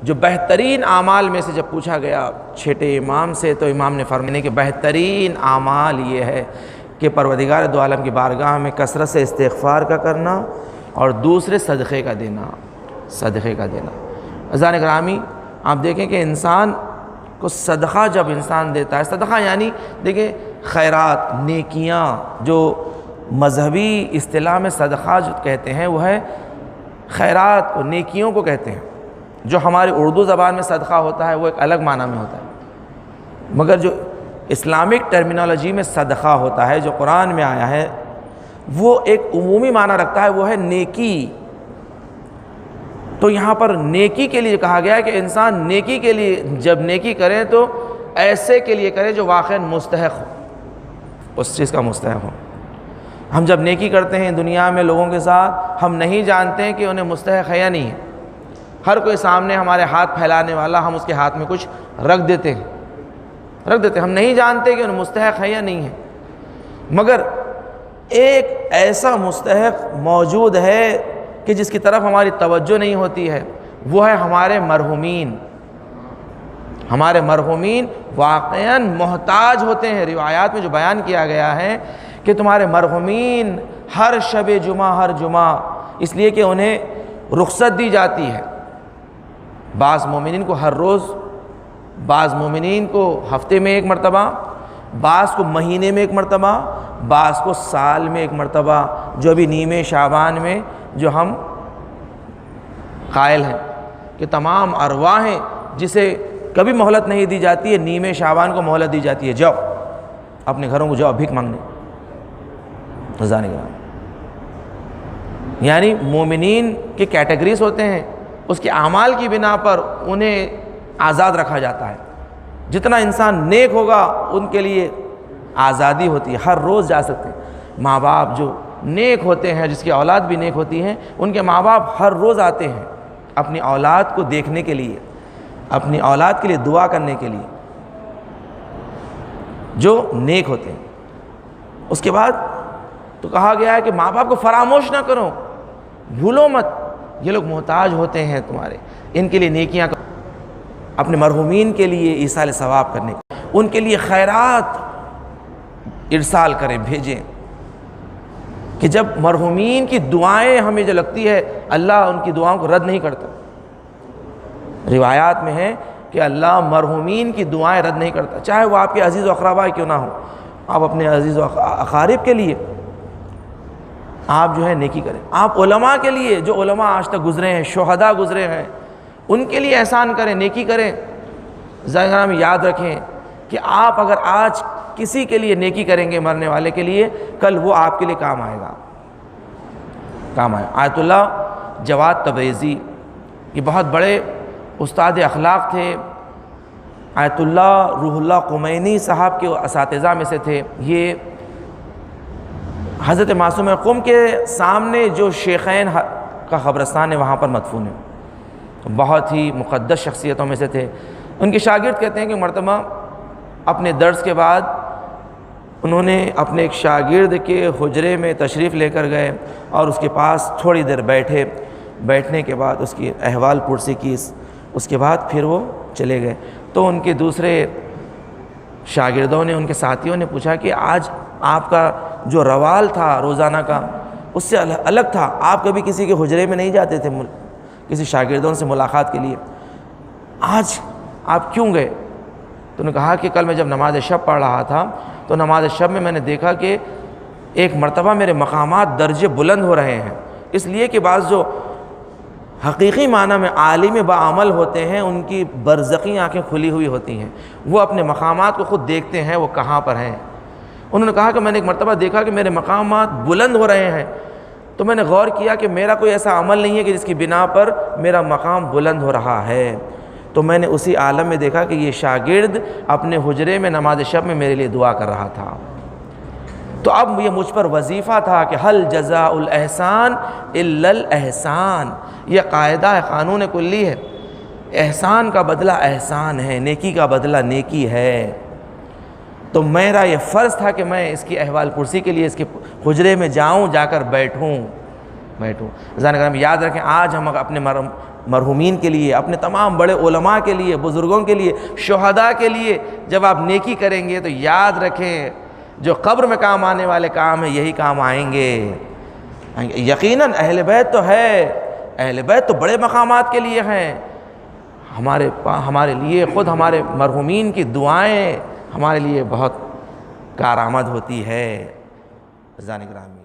جو بہترین اعمال میں سے جب پوچھا گیا چھٹے امام سے تو امام نے فرمایا کہ بہترین اعمال یہ ہے کہ پروردگار دو عالم کی بارگاہ میں کثرت سے استغفار کا کرنا اور دوسرے صدقے کا دینا، صدقے کا دینا۔ عزیزان گرامی، آپ دیکھیں کہ انسان کو صدقہ جب انسان دیتا ہے، صدقہ یعنی دیکھیں خیرات، نیکیاں، جو مذہبی اصطلاح میں صدقہ جو کہتے ہیں وہ ہے خیرات اور نیکیوں کو کہتے ہیں۔ جو ہماری اردو زبان میں صدقہ ہوتا ہے وہ ایک الگ معنی میں ہوتا ہے، مگر جو اسلامک ٹرمینالوجی میں صدقہ ہوتا ہے جو قرآن میں آیا ہے وہ ایک عمومی معنی رکھتا ہے، وہ ہے نیکی۔ تو یہاں پر نیکی کے لیے کہا گیا ہے کہ انسان نیکی کے لیے جب نیکی کرے تو ایسے کے لیے کرے جو واقعاً مستحق ہو، اس چیز کا مستحق ہو۔ ہم جب نیکی کرتے ہیں دنیا میں لوگوں کے ساتھ، ہم نہیں جانتے ہیں کہ انہیں مستحق ہے یا نہیں ہے۔ ہر کوئی سامنے ہمارے ہاتھ پھیلانے والا، ہم اس کے ہاتھ میں کچھ رکھ دیتے ہیں، ہم نہیں جانتے کہ انہیں مستحق ہے یا نہیں ہے۔ مگر ایک ایسا مستحق موجود ہے کہ جس کی طرف ہماری توجہ نہیں ہوتی ہے، وہ ہے ہمارے مرحومین۔ ہمارے مرحومین واقعاً محتاج ہوتے ہیں۔ روایات میں جو بیان کیا گیا ہے کہ تمہارے مرحومین ہر شب جمعہ، ہر جمعہ، اس لیے کہ انہیں رخصت دی جاتی ہے۔ بعض مومنین کو ہر روز، بعض مومنین کو ہفتے میں ایک مرتبہ، بعض کو مہینے میں ایک مرتبہ، بعض کو سال میں ایک مرتبہ، جو ابھی نیمے شعبان میں جو ہم قائل ہیں کہ تمام ارواحیں جسے کبھی مہلت نہیں دی جاتی ہے، نیمے شعبان کو مہلت دی جاتی ہے، جاؤ اپنے گھروں کو جاؤ بھیک مانگنے۔ رضانے کے یعنی مومنین کے کیٹیگریز ہوتے ہیں، اس کے اعمال کی بنا پر انہیں آزاد رکھا جاتا ہے۔ جتنا انسان نیک ہوگا ان کے لیے آزادی ہوتی ہے، ہر روز جا سکتے ہیں۔ ماں باپ جو نیک ہوتے ہیں، جس کی اولاد بھی نیک ہوتی ہیں، ان کے ماں باپ ہر روز آتے ہیں اپنی اولاد کو دیکھنے کے لیے، اپنی اولاد کے لیے دعا کرنے کے لیے، جو نیک ہوتے ہیں۔ اس کے بعد تو کہا گیا ہے کہ ماں باپ کو فراموش نہ کرو، بھولو مت، یہ لوگ محتاج ہوتے ہیں تمہارے، ان کے لیے نیکیاں کرو، اپنے مرحومین کے لیے ایصال ثواب کرنے، ان کے لیے خیرات ارسال کریں، بھیجیں، کہ جب مرحومین کی دعائیں ہمیں جو لگتی ہے اللہ ان کی دعاؤں کو رد نہیں کرتا۔ روایات میں ہے کہ اللہ مرحومین کی دعائیں رد نہیں کرتا، چاہے وہ آپ کے عزیز و اقربا کیوں نہ ہو۔ آپ اپنے عزیز و اقارب کے لیے آپ جو ہے نیکی کریں، آپ علماء کے لیے، جو علماء آج تک گزرے ہیں، شہداء گزرے ہیں، ان کے لیے احسان کریں، نیکی کریں۔ ذہن میں یاد رکھیں کہ آپ اگر آج کسی کے لیے نیکی کریں گے، مرنے والے کے لیے، کل وہ آپ کے لیے کام آئے گا، کام آئے۔ آیت اللہ جواد تبریزی یہ بہت بڑے استاد اخلاق تھے، آیت اللہ روح اللہ قمینی صاحب کے اساتذہ میں سے تھے۔ یہ حضرت معصوم قم کے سامنے جو شیخین کا قبرستان ہے وہاں پر مدفون ہے، بہت ہی مقدس شخصیتوں میں سے تھے۔ ان کے شاگرد کہتے ہیں کہ مرتبہ اپنے درس کے بعد انہوں نے اپنے ایک شاگرد کے حجرے میں تشریف لے کر گئے اور اس کے پاس تھوڑی دیر بیٹھے، بیٹھنے کے بعد اس کی احوال پرسی کی، اس کے بعد پھر وہ چلے گئے۔ تو ان کے دوسرے شاگردوں نے، ان کے ساتھیوں نے پوچھا کہ آج آپ کا جو روال تھا روزانہ کا اس سے الگ تھا، آپ کبھی کسی کے حجرے میں نہیں جاتے تھے کسی شاگردوں سے ملاقات کے لیے، آج آپ کیوں گئے؟ تو انہوں نے کہا کہ کل میں جب نماز شب پڑھ رہا تھا تو نماز شب میں نے دیکھا کہ ایک مرتبہ میرے مقامات درجے بلند ہو رہے ہیں، اس لیے کہ بعض جو حقیقی معنی میں عالم بعمل ہوتے ہیں ان کی برزخی آنکھیں کھلی ہوئی ہوتی ہیں، وہ اپنے مقامات کو خود دیکھتے ہیں وہ کہاں پر ہیں۔ انہوں نے کہا کہ میں نے ایک مرتبہ دیکھا کہ میرے مقامات بلند ہو رہے ہیں، تو میں نے غور کیا کہ میرا کوئی ایسا عمل نہیں ہے کہ جس کی بنا پر میرا مقام بلند ہو رہا ہے۔ تو میں نے اسی عالم میں دیکھا کہ یہ شاگرد اپنے حجرے میں نماز شب میں میرے لیے دعا کر رہا تھا۔ تو اب یہ مجھ پر وظیفہ تھا کہ حل جزاء الاحسان الا الاحسان، یہ قاعدہ ہے، قانون کلی ہے، احسان کا بدلہ احسان ہے، نیکی کا بدلہ نیکی ہے۔ تو میرا یہ فرض تھا کہ میں اس کی احوال پرسی کے لیے اس کے حجرے میں جاؤں، جا کر بیٹھوں، بیٹھوں۔ عزیزان کرام یاد رکھیں، آج ہم اپنے مرحومین کے لیے، اپنے تمام بڑے علماء کے لیے، بزرگوں کے لیے، شہداء کے لیے جب آپ نیکی کریں گے تو یاد رکھیں جو قبر میں کام آنے والے کام ہیں یہی کام آئیں گے۔ یقیناً اہل بیت تو ہے، اہل بیت تو بڑے مقامات کے لیے ہیں، ہمارے لیے خود ہمارے مرحومین کی دعائیں ہمارے لیے بہت کارآمد ہوتی ہے۔ عزیزان گرامی